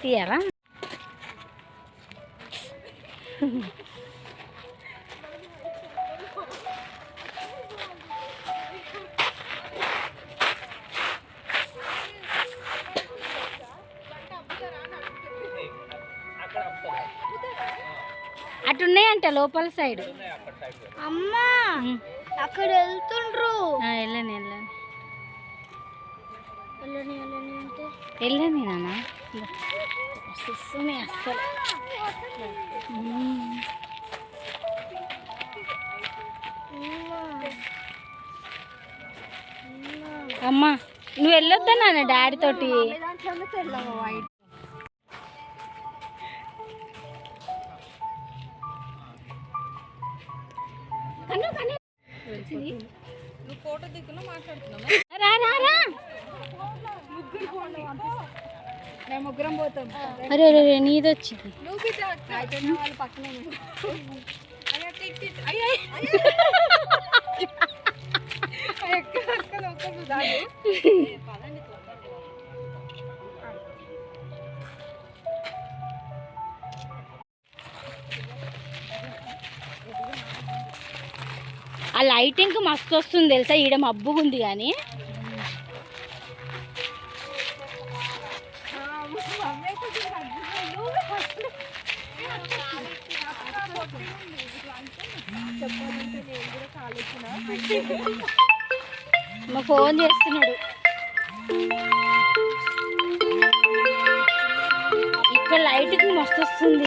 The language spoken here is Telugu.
తీయాలా? అటున్నాయంట లోపల సైడ్. అమ్మా అక్కడ వెళ్తుండ్రు. వెళ్ళని వెళ్ళని వెళ్ళని అంటే వెళ్ళని నాన్న వస్తున్నాయి అస్సలు. అమ్మా నువ్వు వెళ్ళొద్దా నాన్న డాడీ తోటి. ముగ్గురం పోతాం. అరే అరే నీది వచ్చింది. ఆ లైటింగ్ మస్తు వస్తుంది తెలుసా. ఈడ మబ్బుగా ఉంది కానీ మా ఫోన్ చేస్తున్నాడు. ఇక్కడ లైటింగ్ మస్తు వస్తుంది.